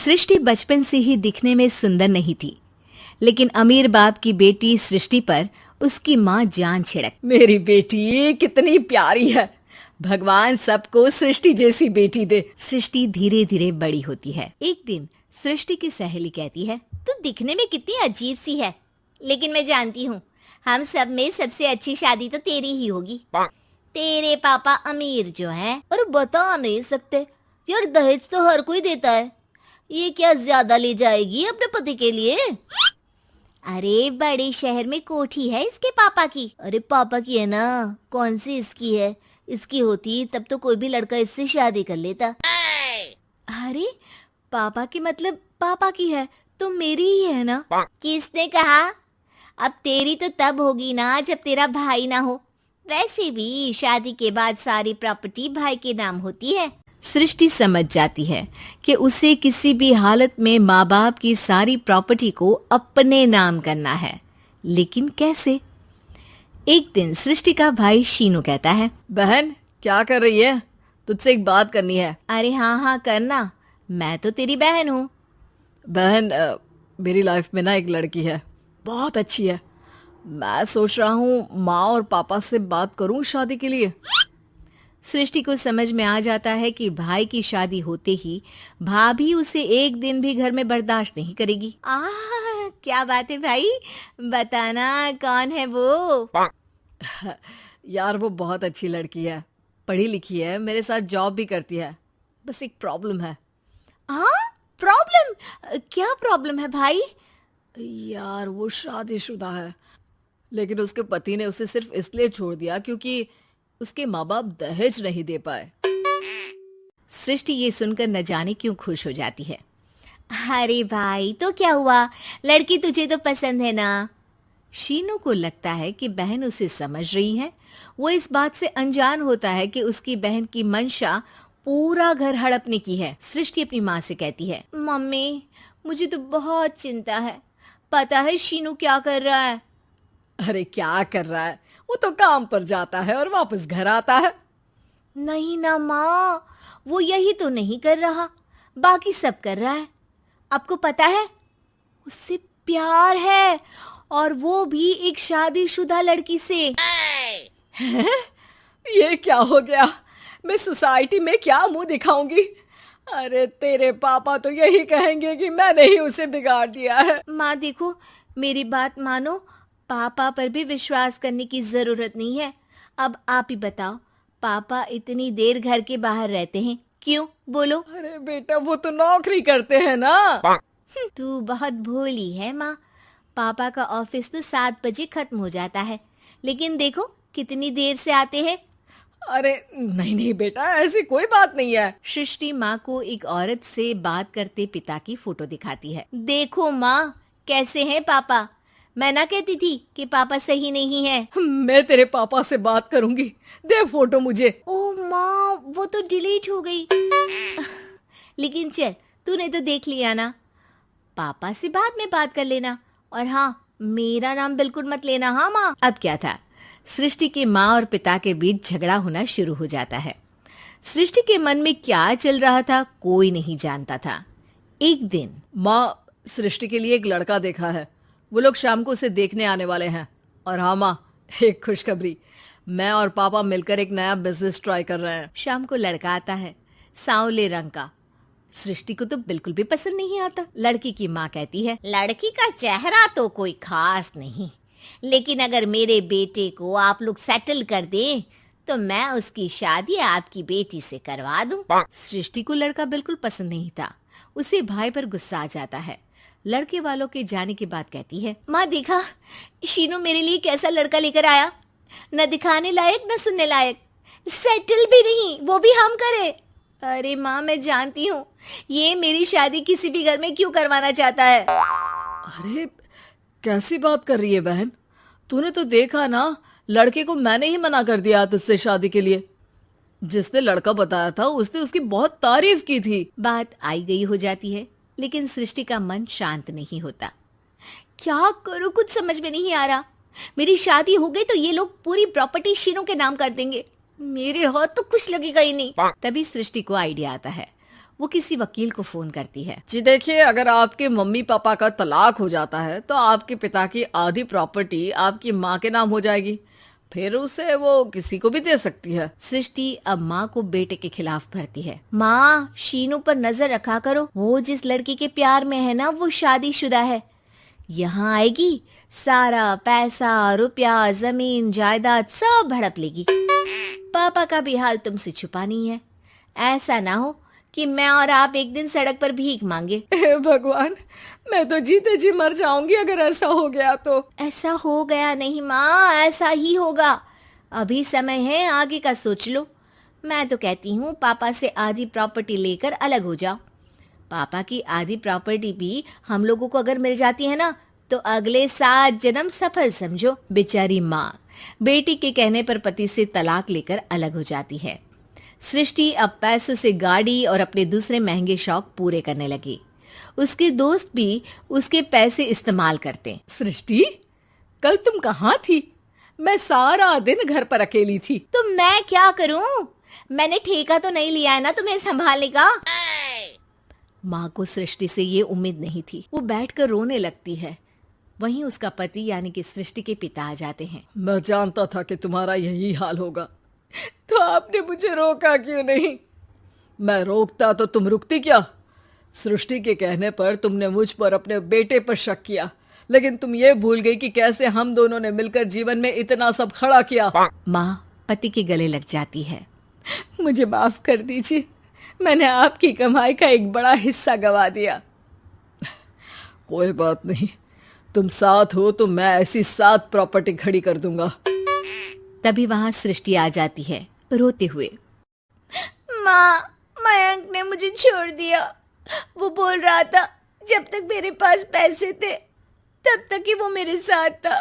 सृष्टि बचपन से ही दिखने में सुंदर नहीं थी, लेकिन अमीर बाप की बेटी सृष्टि पर उसकी माँ जान छिड़क। मेरी बेटी कितनी प्यारी है, भगवान सबको सृष्टि जैसी बेटी दे। सृष्टि धीरे धीरे बड़ी होती है। एक दिन सृष्टि की सहेली कहती है, तू दिखने में कितनी अजीब सी है, लेकिन मैं जानती हूँ हम सब में सबसे अच्छी शादी तो तेरी ही होगी। तेरे पापा अमीर जो हैं और बता नहीं सकते यार, दहेज तो हर कोई देता है, ये क्या ज्यादा ले जाएगी अपने पति के लिए? अरे बड़े शहर में कोठी है इसके पापा की। अरे पापा की है ना, कौन सी इसकी है? इसकी होती तब तो कोई भी लड़का इससे शादी कर लेता। अरे पापा की मतलब पापा की है तो मेरी ही है ना? किसने कहा? अब तेरी तो तब होगी ना जब तेरा भाई ना हो। वैसे भी शादी के बाद सारी प्रॉपर्टी भाई के नाम होती है। सृष्टि समझ जाती है कि उसे किसी भी हालत में माँ बाप की सारी प्रॉपर्टी को अपने नाम करना है, लेकिन कैसे? एक दिन सृष्टि का भाई शीनू कहता है, बहन क्या कर रही है? तुझसे एक बात करनी है। अरे हाँ करना, मैं तो तेरी बहन हूँ। बहन मेरी लाइफ में ना एक लड़की है, बहुत अच्छी है। मैं सोच रहा हूँ माँ और पापा से बात करूँ शादी के लिए। सृष्टि को समझ में आ जाता है कि भाई की शादी होते ही भाभी उसे एक दिन भी घर में बर्दाश्त नहीं करेगी। क्या बात है भाई, बताना कौन है वो? यार वो बहुत अच्छी लड़की है, पढ़ी लिखी है, मेरे साथ जॉब भी करती है। बस एक प्रॉब्लम है। प्रॉब्लम? क्या प्रॉब्लम है भाई? यार वो शादीशुदा है, लेकिन उसके पति ने उसे सिर्फ इसलिए छोड़ दिया क्योंकि उसके माँ बाप दहेज नहीं दे पाए। सृष्टि ये सुनकर न जाने क्यों खुश हो जाती है। अरे भाई तो क्या हुआ, लड़की तुझे तो पसंद है ना? शीनू को लगता है कि बहन उसे समझ रही है। वो इस बात से अनजान होता है कि उसकी बहन की मंशा पूरा घर हड़पने की है। सृष्टि अपनी माँ से कहती है, मम्मी मुझे तो बहुत चिंता है, पता है शीनू क्या कर रहा है? अरे क्या कर रहा है, वो तो काम पर जाता है और वापस घर आता है। नहीं ना माँ, वो यही तो नहीं कर रहा, बाकी सब कर रहा है। आपको पता है उससे प्यार है, और वो भी एक शादीशुदा लड़की से। ये क्या हो गया, मैं सोसाइटी में क्या मुंह दिखाऊंगी? अरे तेरे पापा तो यही कहेंगे कि मैंने ही उसे बिगाड़ दिया है। माँ देखो, मेरी बात मानो, पापा पर भी विश्वास करने की जरूरत नहीं है। अब आप ही बताओ, पापा इतनी देर घर के बाहर रहते हैं क्यों? बोलो। अरे बेटा वो तो नौकरी करते हैं ना। तू बहुत भोली है माँ, पापा का ऑफिस तो 7 बजे खत्म हो जाता है, लेकिन देखो कितनी देर से आते हैं। अरे नहीं नहीं बेटा, ऐसी कोई बात नहीं है। सृष्टि माँ को एक औरत से बात करते पिता की फोटो दिखाती है। देखो माँ कैसे हैं पापा, मैं ना कहती थी कि पापा सही नहीं है। मैं तेरे पापा से बात करूंगी, दे फोटो मुझे। ओ माँ वो तो डिलीट हो गई। लेकिन चल, तूने तो देख लिया ना, पापा से बाद में बात कर लेना, और हाँ मेरा नाम बिल्कुल मत लेना। हाँ माँ। अब क्या था, सृष्टि के माँ और पिता के बीच झगड़ा होना शुरू हो जाता है। सृष्टि के मन में क्या चल रहा था कोई नहीं जानता था। एक दिन, माँ सृष्टि के लिए एक लड़का देखा है, वो लोग शाम को उसे देखने आने वाले हैं। और हाँ माँ, एक खुशखबरी, मैं और पापा मिलकर एक नया बिजनेस ट्राई कर रहे हैं। शाम को लड़का आता है, सांवले रंग का। सृष्टि को तो बिल्कुल भी पसंद नहीं आता। लड़की की माँ कहती है, लड़की का चेहरा तो कोई खास नहीं, लेकिन अगर मेरे बेटे को आप लोग सेटल कर दें तो मैं उसकी शादी आपकी बेटी से करवा दूं। सृष्टि को लड़का बिल्कुल पसंद नहीं था। उसे भाई पर गुस्सा आ जाता है। लड़के वालों के जाने के बाद कहती है, माँ देखा शीनू मेरे लिए कैसा लड़का लेकर आया, न दिखाने लायक न सुनने लायक, सेटल भी नहीं, वो भी हम करे। अरे माँ मैं जानती हूँ ये मेरी शादी किसी भी घर में क्यों करवाना चाहता है। अरे कैसी बात कर रही है बहन, तूने तो देखा ना, लड़के को मैंने ही मना कर दिया तुझसे शादी के लिए। जिसने लड़का बताया था उसने उसकी बहुत तारीफ की थी। बात आई गई हो जाती है, लेकिन सृष्टि का मन शांत नहीं होता। क्या करूं कुछ समझ में नहीं आ रहा। मेरी शादी हो गई तो ये लोग पूरी प्रॉपर्टी शीनू के नाम कर देंगे, मेरे हाथ तो कुछ लगेगा ही नहीं। तभी सृष्टि को आइडिया आता है। वो किसी वकील को फोन करती है। जी देखिए, अगर आपके मम्मी पापा का तलाक हो जाता है तो आपके पिता की आधी प्रॉपर्टी आपकी माँ के नाम हो जाएगी, फिर उसे वो किसी को भी दे सकती है। सृष्टि अब माँ को बेटे के खिलाफ भरती है। माँ, शीनू पर नजर रखा करो, वो जिस लड़की के प्यार में है ना वो शादीशुदा है। यहाँ आएगी, सारा पैसा, रुपया, जमीन, जायदाद सब हड़प लेगी। पापा का भी हाल तुमसे छुपा नहीं है। ऐसा ना हो कि मैं और आप एक दिन सड़क पर भीख मांगे। हे भगवान, मैं तो जीते जी मर जाऊंगी अगर ऐसा हो गया तो। ऐसा हो गया नहीं माँ, ऐसा ही होगा। अभी समय है, आगे का सोच लो। मैं तो कहती हूँ पापा से आधी प्रॉपर्टी लेकर अलग हो जाओ। पापा की आधी प्रॉपर्टी भी हम लोगों को अगर मिल जाती है ना तो अगले 7 जन्म सफल समझो। बेचारी माँ बेटी के कहने पर पति से तलाक लेकर अलग हो जाती है। सृष्टि अब पैसों से गाड़ी और अपने दूसरे महंगे शौक पूरे करने लगी। उसके दोस्त भी उसके पैसे इस्तेमाल करते। सृष्टि, कल तुम कहाँ थी? मैं सारा दिन घर पर अकेली थी। तो मैं क्या करूं? मैंने ठेका तो नहीं लिया है ना तुम्हें संभालने का। माँ को सृष्टि से ये उम्मीद नहीं थी। वो बैठकर रोने लगती है। वहीं उसका पति यानी कि सृष्टि के पिता आ जाते हैं। मैं जानता था कि तुम्हारा यही हाल होगा, तो आपने मुझे रोका क्यों नहीं? मैं रोकता तो तुम रुकती क्या? सृष्टि के कहने पर तुमने मुझ पर अपने बेटे पर शक किया, लेकिन तुम ये भूल गई कि कैसे हम दोनों ने मिलकर जीवन में इतना सब खड़ा किया। माँ पति के गले लग जाती है। मुझे माफ कर दीजिए, मैंने आपकी कमाई का एक बड़ा हिस्सा गवा दिया। कोई बात नहीं, तुम साथ हो तो मैं ऐसी 7 प्रॉपर्टी खड़ी कर दूंगा। तभी वहां सृष्टि आ जाती है रोते हुए। माँ, मयंक ने मुझे छोड़ दिया। वो बोल रहा था जब तक मेरे पास पैसे थे तब तक ही वो मेरे साथ था।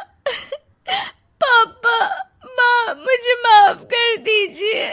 पापा, माँ, मुझे माफ कर दीजिए।